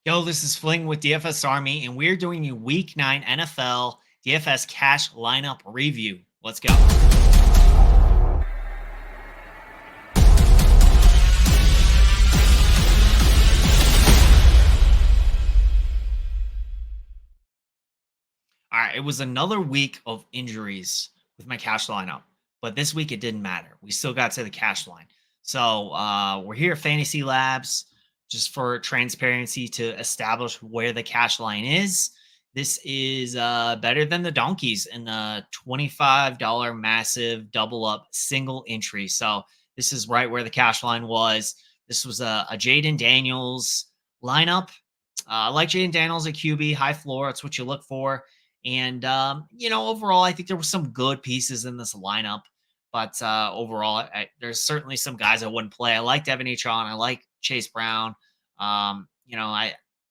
Yo, this is Fling with DFS Army, and we're doing a Week 9 NFL DFS cash lineup review. Let's go. All right, it was another week of injuries with my cash lineup, but this week it didn't matter. We still got to the cash line. So we're here at Fantasy Labs just for transparency to establish where the cash line is. This is better than the donkeys in the $25 massive double up single entry. So this is right where the cash line was. This was a Jaden Daniels lineup. I like Jaden Daniels at QB, high floor. That's what you look for. And overall, I think there were some good pieces in this lineup. But overall, there's certainly some guys I wouldn't play. I like Devin Achon. I like Chase Brown. I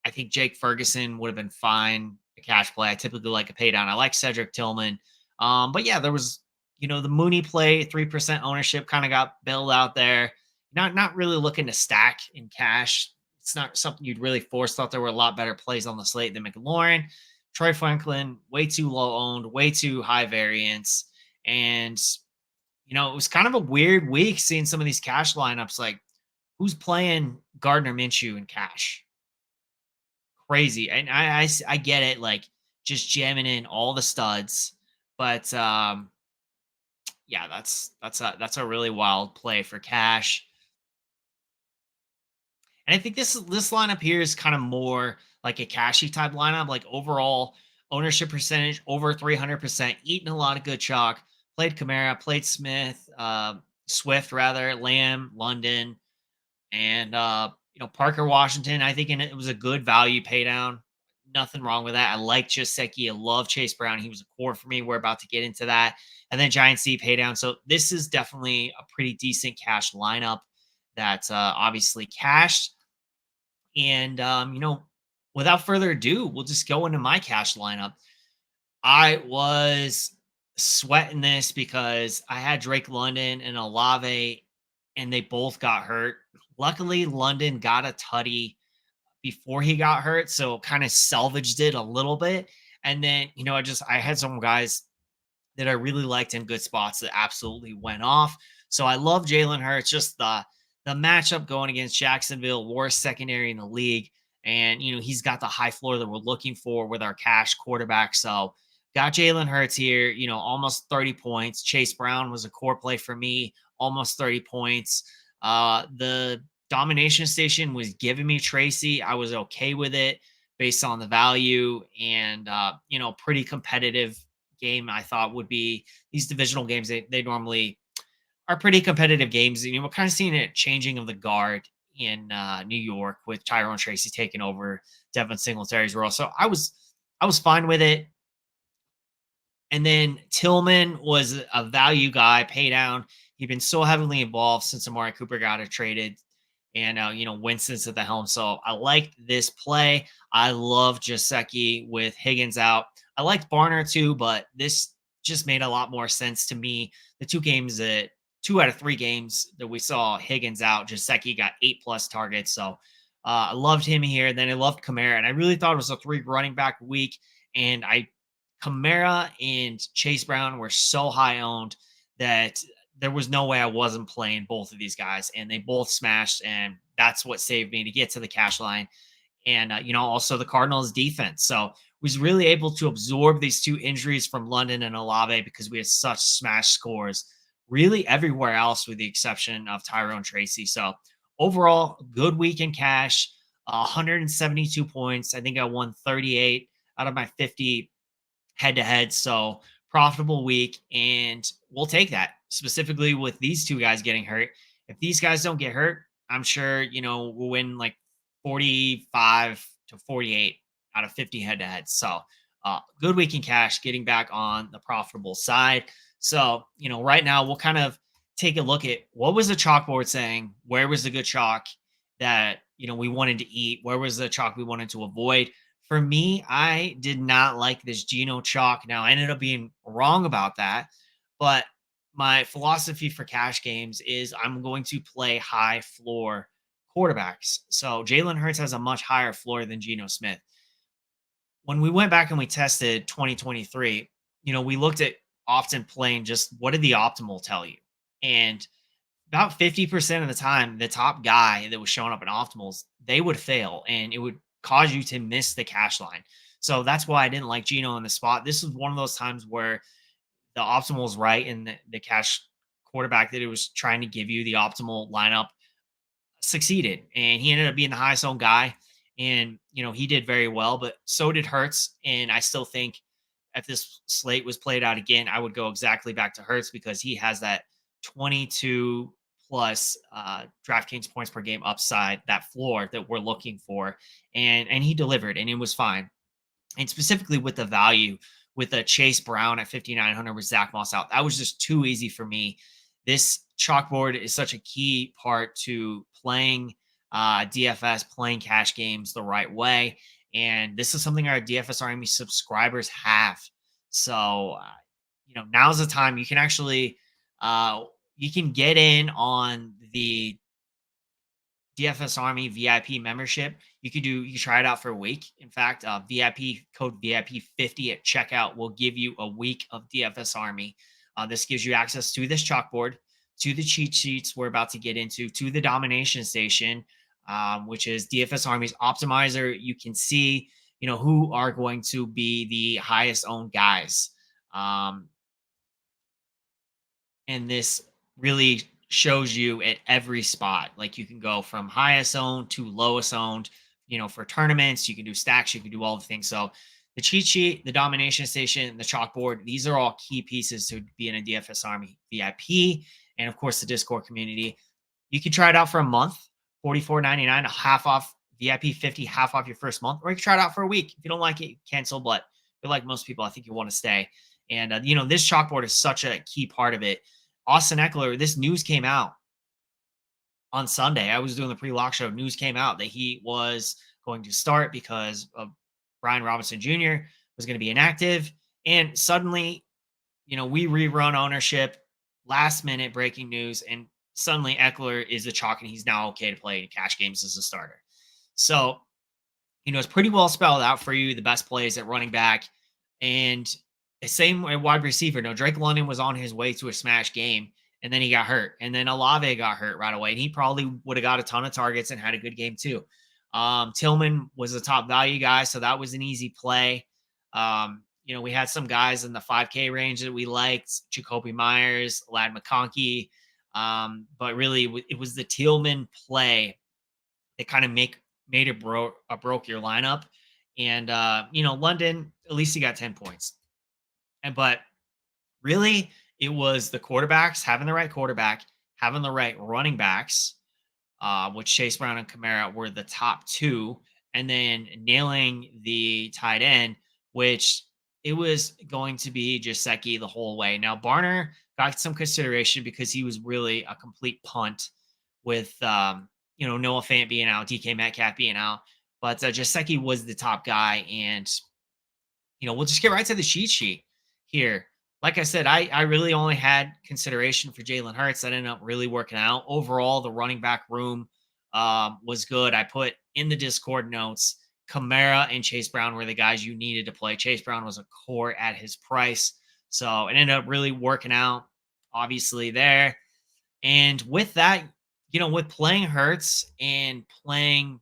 think Jake Ferguson would have been fine a cash play. I typically like a pay down. I like Cedric Tillman. But yeah, there was the Mooney play, 3% ownership kind of got billed out there. Not really looking to stack in cash. It's not something you'd really force. Thought there were a lot better plays on the slate than McLaurin. Troy Franklin, way too low owned, way too high variance. And, it was kind of a weird week seeing some of these cash lineups. Like, who's playing Gardner Minshew in cash? Crazy. And I get it, like just jamming in all the studs. But yeah, that's a really wild play for cash. And I think this lineup here is kind of more like a cashy type lineup. Like overall ownership percentage over 300%, eating a lot of good chalk. Played Kamara, played Smith, Swift rather, Lamb, London, and Parker Washington. I think it was a good value pay down. Nothing wrong with that. I like Joseki. I love Chase Brown. He was a core for me. We're about to get into that. And then Giant C pay down. So this is definitely a pretty decent cash lineup that's obviously cashed. And, without further ado, we'll just go into my cash lineup. I was sweating this because I had Drake London and Olave, and they both got hurt. Luckily, London got a tutty before he got hurt, so kind of salvaged it a little bit. And then, I had some guys that I really liked in good spots that absolutely went off. So I love Jalen Hurts, just the matchup going against Jacksonville, worst secondary in the league. And he's got the high floor that we're looking for with our cash quarterback. So got Jalen Hurts here, almost 30 points. Chase Brown was a core play for me, almost 30 points. The domination station was giving me Tracy. I was okay with it based on the value and pretty competitive game. I thought would be these divisional games. They normally are pretty competitive games. We're kind of seeing a changing of the guard in New York with Tyrone Tracy taking over Devin Singletary's role. So I was fine with it. And then Tillman was a value guy, pay down. He'd been so heavily involved since Amari Cooper got it traded, and Winston's at the helm. So I liked this play. I love Jaceki with Higgins out. I liked Barner too, but this just made a lot more sense to me. The two out of three games that we saw Higgins out, Jaceki got 8+ targets. So I loved him here. Then I loved Kamara, and I really thought it was a 3 running back week. And Kamara and Chase Brown were so high owned that there was no way I wasn't playing both of these guys, and they both smashed, and that's what saved me to get to the cash line. And also the Cardinals defense. So was really able to absorb these two injuries from London and Olave because we had such smash scores really everywhere else with the exception of Tyrone Tracy. So overall, good week in cash, 172 points. I think I won 38 out of my 50 head to head. So profitable week. And we'll take that specifically with these two guys getting hurt. If these guys don't get hurt, I'm sure, we'll win like 45 to 48 out of 50 head to head. So good week in cash, getting back on the profitable side. So, right now we'll kind of take a look at what was the chalkboard saying, where was the good chalk that, we wanted to eat, where was the chalk we wanted to avoid. For me, I did not like this Geno chalk. Now, I ended up being wrong about that, but my philosophy for cash games is I'm going to play high floor quarterbacks. So Jalen Hurts has a much higher floor than Geno Smith. When we went back and we tested 2023, we looked at often playing just what did the optimal tell you? And about 50% of the time, the top guy that was showing up in optimals, they would fail and it would cause you to miss the cash line. So that's why I didn't like Geno in the spot. This was one of those times where the optimal was right and the cash quarterback that it was trying to give you the optimal lineup succeeded, and he ended up being the highest owned guy. And he did very well, but so did Hertz. And I still think if this slate was played out again, I would go exactly back to Hertz because he has that 22 plus DraftKings points per game upside, that floor that we're looking for, and he delivered, and it was fine. And specifically with the value with a Chase Brown at 5,900 with Zach Moss out, that was just too easy for me. This chalkboard is such a key part to playing DFS, playing cash games the right way. And this is something our DFS Army subscribers have. So, now's the time you can actually, you can get in on the DFS Army VIP membership. You can try it out for a week. In fact, VIP code VIP50 at checkout will give you a week of DFS Army. This gives you access to this chalkboard, to the cheat sheets we're about to get into, to the domination station, which is DFS Army's optimizer. You can see, who are going to be the highest owned guys. Um, and this really shows you at every spot. Like you can go from highest owned to lowest owned, for tournaments, you can do stacks, you can do all the things. So the cheat sheet, the domination station, the chalkboard, these are all key pieces to be in a DFS Army VIP. And of course, the Discord community. You can try it out for a month, 44.99, a half off VIP 50, half off your first month, or you can try it out for a week. If you don't like it, cancel. But if you're like most people, I think you want to stay. And this chalkboard is such a key part of it. Austin Eckler, this news came out on Sunday. I was doing the pre-lock show. News came out that he was going to start because of Brian Robinson Jr. was going to be inactive. And suddenly, we rerun ownership, last minute breaking news, and suddenly Eckler is the chalk and he's now okay to play in cash games as a starter. So, it's pretty well spelled out for you, the best plays at running back. And the same way wide receiver. No, Drake London was on his way to a smash game, and then he got hurt. And then Olave got hurt right away. And he probably would have got a ton of targets and had a good game too. Tillman was a top value guy, so that was an easy play. We had some guys in the 5K range that we liked, Jacoby Myers, Lad McConkey. But really, it was the Tillman play that kind of made it broke your lineup. And London, at least he got 10 points. But really, it was the quarterbacks, having the right quarterback, having the right running backs, which Chase Brown and Kamara were the top two, and then nailing the tight end, which it was going to be Jaceki the whole way. Now, Barner got some consideration because he was really a complete punt with, Noah Fant being out, DK Metcalf being out. But Jaceki was the top guy, and we'll just get right to the cheat sheet here. Like I said, I really only had consideration for Jalen Hurts. That ended up really working out. Overall, the running back room was good. I put in the Discord notes, Kamara and Chase Brown were the guys you needed to play. Chase Brown was a core at his price. So it ended up really working out, obviously, there. And with that, with playing Hurts and playing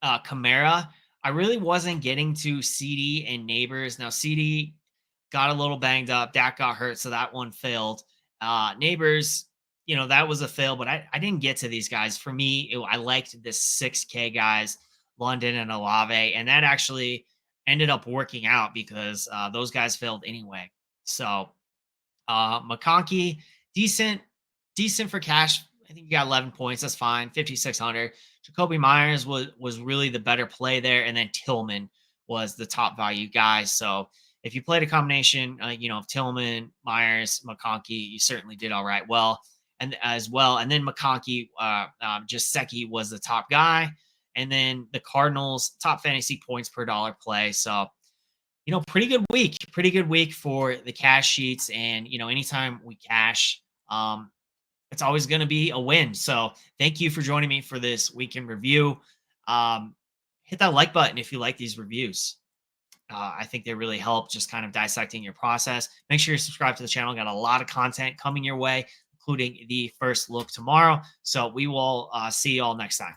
Kamara, I really wasn't getting to CD and Neighbors. Now, CD got a little banged up. Dak got hurt, so that one failed. Neighbors, that was a fail, but I didn't get to these guys. For me, I liked the 6K guys, London and Olave, and that actually ended up working out because those guys failed anyway. So McConkey, decent for cash. I think you got 11 points. That's fine. 5,600. Jacoby Myers was really the better play there, and then Tillman was the top value guy. So if you played a combination, of Tillman, Myers, McConkey, you certainly did all right. Well, and as well, and then McConkey, Jaceki was the top guy, and then the Cardinals top fantasy points per dollar play. So pretty good week for the cash sheets, and anytime we cash, it's always going to be a win. So thank you for joining me for this weekend review. Um, hit that like button if you like these reviews. I think they really help just kind of dissecting your process. Make sure you're subscribed to the channel. Got a lot of content coming your way, including the first look tomorrow. So we will see you all next time.